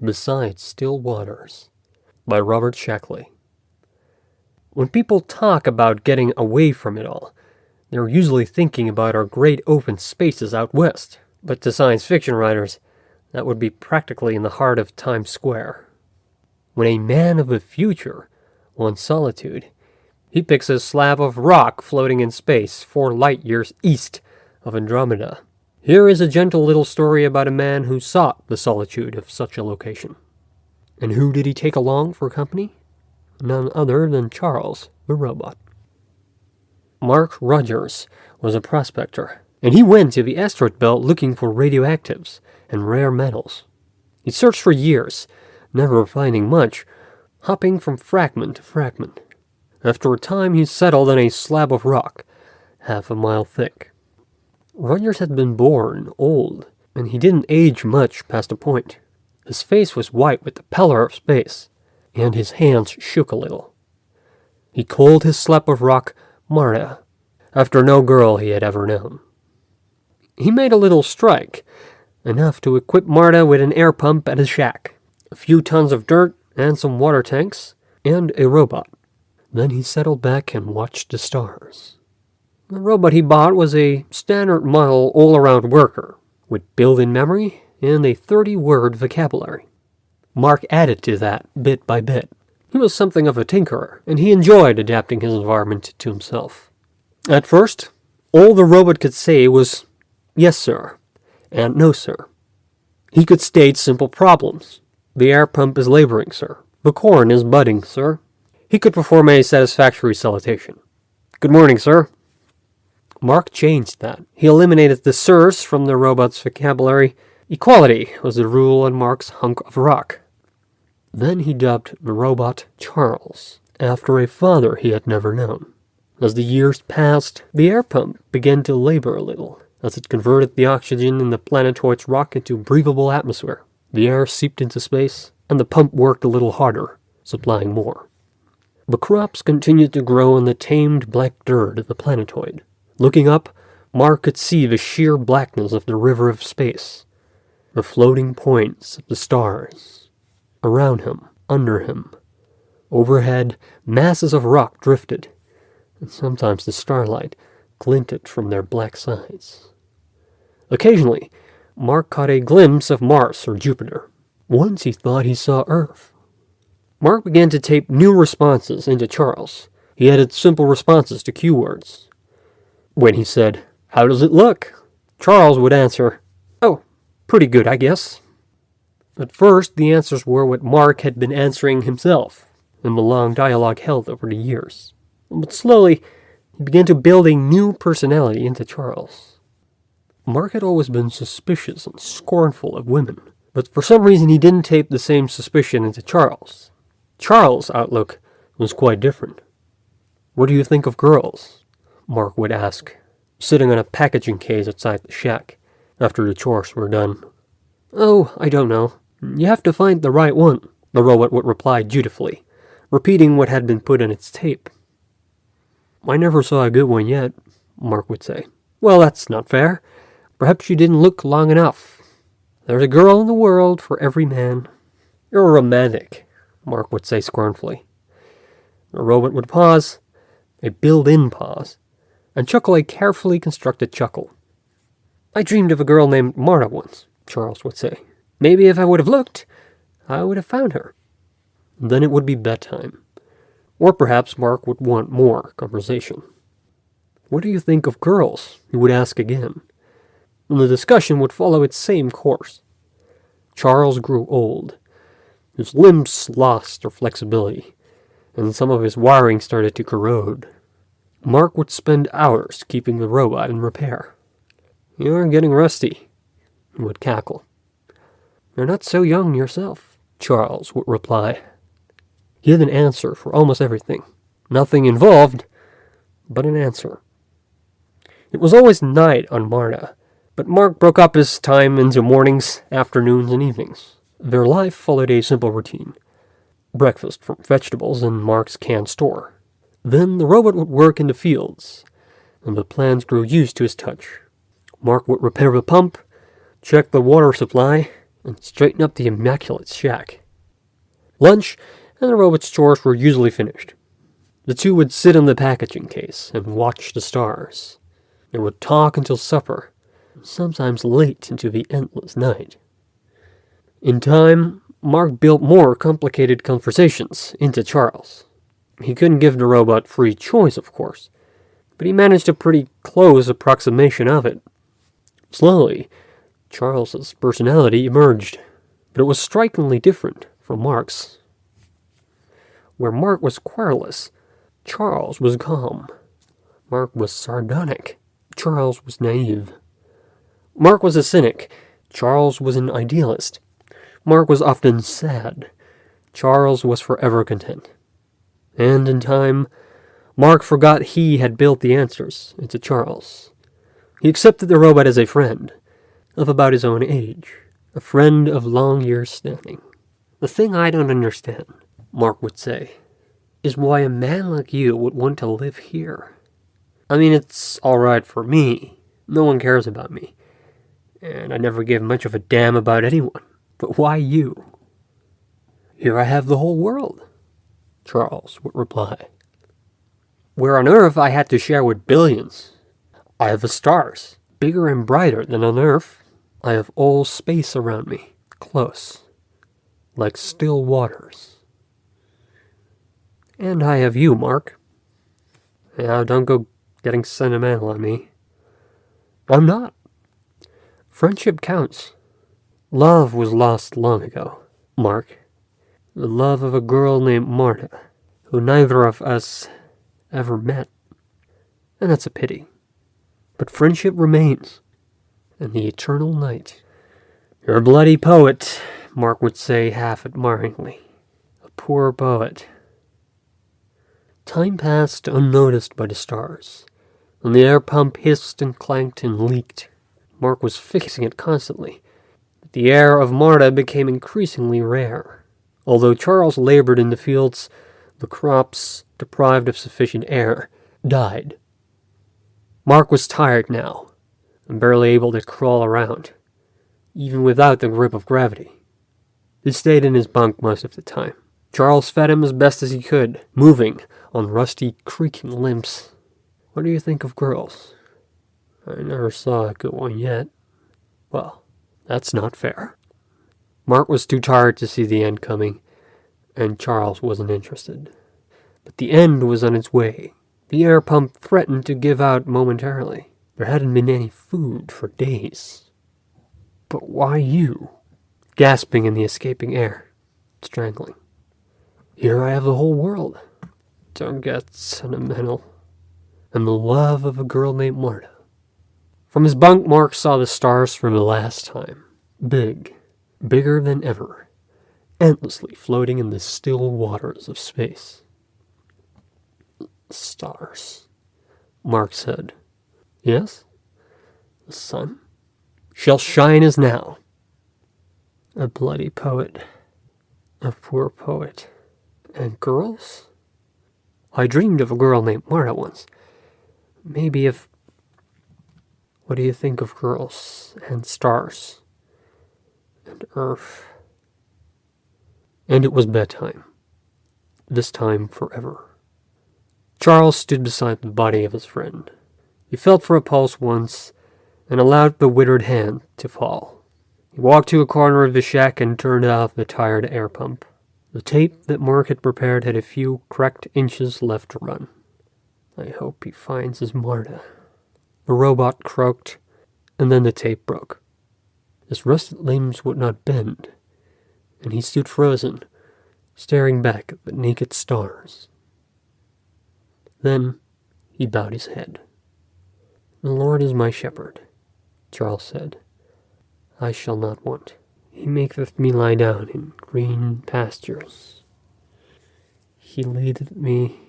Beside Still Waters by Robert Sheckley. When people talk about getting away from it all, they're usually thinking about our great open spaces out west. But to science fiction writers, that would be practically in the heart of Times Square. When a man of the future wants solitude, he picks a slab of rock floating in space 4 light years east of Andromeda. Here is a gentle little story about a man who sought the solitude of such a location. And who did he take along for company? None other than Charles, the robot. Mark Rogers was a prospector, and he went to the asteroid belt looking for radioactives and rare metals. He searched for years, never finding much, hopping from fragment to fragment. After a time, he settled on a slab of rock, half a mile thick. Rogers had been born old, and he didn't age much past a point. His face was white with the pallor of space, and his hands shook a little. He called his slab of rock Marta, after no girl he had ever known. He made a little strike, enough to equip Marta with an air pump at his shack, a few tons of dirt and some water tanks, and a robot. Then he settled back and watched the stars. The robot he bought was a standard model all-around worker, with built-in memory and a 30-word vocabulary. Mark added to that bit by bit. He was something of a tinkerer, and he enjoyed adapting his environment to himself. At first, all the robot could say was, "Yes, sir," and "No, sir." He could state simple problems. "The air pump is laboring, sir. The corn is budding, sir." He could perform a satisfactory salutation. "Good morning, sir." Mark changed that. He eliminated the sirs from the robot's vocabulary. Equality was the rule on Mark's hunk of rock. Then he dubbed the robot Charles, after a father he had never known. As the years passed, the air pump began to labor a little, as it converted the oxygen in the planetoid's rock into breathable atmosphere. The air seeped into space, and the pump worked a little harder, supplying more. The crops continued to grow in the tamed black dirt of the planetoid. Looking up, Mark could see the sheer blackness of the river of space, the floating points of the stars. Around him, under him, overhead, masses of rock drifted, and sometimes the starlight glinted from their black sides. Occasionally, Mark caught a glimpse of Mars or Jupiter. Once he thought he saw Earth. Mark began to tape new responses into Charles. He added simple responses to cue words. When he said, "How does it look?" Charles would answer, "Oh, pretty good, I guess." At first, the answers were what Mark had been answering himself in the long dialogue held over the years. But slowly, he began to build a new personality into Charles. Mark had always been suspicious and scornful of women, but for some reason he didn't tape the same suspicion into Charles. Charles' outlook was quite different. "What do you think of girls?" Mark would ask, sitting on a packaging case outside the shack, after the chores were done. "Oh, I don't know. You have to find the right one," the robot would reply dutifully, repeating what had been put on its tape. "I never saw a good one yet," Mark would say. "Well, that's not fair. Perhaps you didn't look long enough. There's a girl in the world for every man." "You're a romantic," Mark would say scornfully. The robot would pause, a built-in pause, and chuckle a carefully constructed chuckle. "I dreamed of a girl named Marta once," Charles would say. "Maybe if I would have looked, I would have found her." Then it would be bedtime. Or perhaps Mark would want more conversation. "What do you think of girls?" he would ask again. And the discussion would follow its same course. Charles grew old. His limbs lost their flexibility, and some of his wiring started to corrode. Mark would spend hours keeping the robot in repair. "You're getting rusty," he would cackle. "You're not so young yourself," Charles would reply. He had an answer for almost everything. Nothing involved, but an answer. It was always night on Marta, but Mark broke up his time into mornings, afternoons, and evenings. Their life followed a simple routine. Breakfast from vegetables in Mark's canned store. Then the robot would work in the fields, and the plants grew used to his touch. Mark would repair the pump, check the water supply, and straighten up the immaculate shack. Lunch and the robot's chores were usually finished. The two would sit on the packaging case and watch the stars. They would talk until supper, sometimes late into the endless night. In time, Mark built more complicated conversations into Charles. He couldn't give the robot free choice, of course, but he managed a pretty close approximation of it. Slowly, Charles's personality emerged, but it was strikingly different from Mark's. Where Mark was querulous, Charles was calm. Mark was sardonic. Charles was naive. Mark was a cynic. Charles was an idealist. Mark was often sad. Charles was forever content. And in time, Mark forgot he had built the answers into Charles. He accepted the robot as a friend, of about his own age, a friend of long years standing. "The thing I don't understand," Mark would say, "is why a man like you would want to live here. I mean, it's alright for me. No one cares about me. And I never gave much of a damn about anyone. But why you?" "Here I have the whole world," Charles would reply. "Where on Earth I had to share with billions. I have the stars, bigger and brighter than on Earth. I have all space around me, close, like still waters. And I have you, Mark. Now, don't go getting sentimental on me. I'm not. Friendship counts. Love was lost long ago, Mark. The love of a girl named Marta, who neither of us ever met. And that's a pity. But friendship remains, and the eternal night." "You're a bloody poet," Mark would say half admiringly. "A poor poet." Time passed unnoticed by the stars, and the air pump hissed and clanked and leaked. Mark was fixing it constantly. The air of Marta became increasingly rare. Although Charles labored in the fields, the crops, deprived of sufficient air, died. Mark was tired now, and barely able to crawl around, even without the grip of gravity. He stayed in his bunk most of the time. Charles fed him as best as he could, moving on rusty, creaking limbs. "What do you think of girls?" "I never saw a good one yet." "Well, that's not fair." Mark was too tired to see the end coming, and Charles wasn't interested. But the end was on its way. The air pump threatened to give out momentarily. There hadn't been any food for days. "But why you?" Gasping in the escaping air, strangling. "Here I have the whole world. Don't get sentimental. And the love of a girl named Marta." From his bunk, Mark saw the stars for the last time. Big, bigger than ever, endlessly floating in the still waters of space. "Stars," Mark said. "Yes? The sun shall shine as now." A bloody poet. A poor poet. And girls? I dreamed of a girl named Marta once. Maybe if... What do you think of girls and stars and Earth? And it was bedtime. This time forever. Charles stood beside the body of his friend. He felt for a pulse once and allowed the withered hand to fall. He walked to a corner of the shack and turned off the tired air pump. The tape that Mark had prepared had a few cracked inches left to run. "I hope he finds his Marta." The robot croaked, and then the tape broke. His rusted limbs would not bend, and he stood frozen, staring back at the naked stars. Then he bowed his head. "The Lord is my shepherd," Charles said. "I shall not want. He maketh me lie down in green pastures. He leadeth me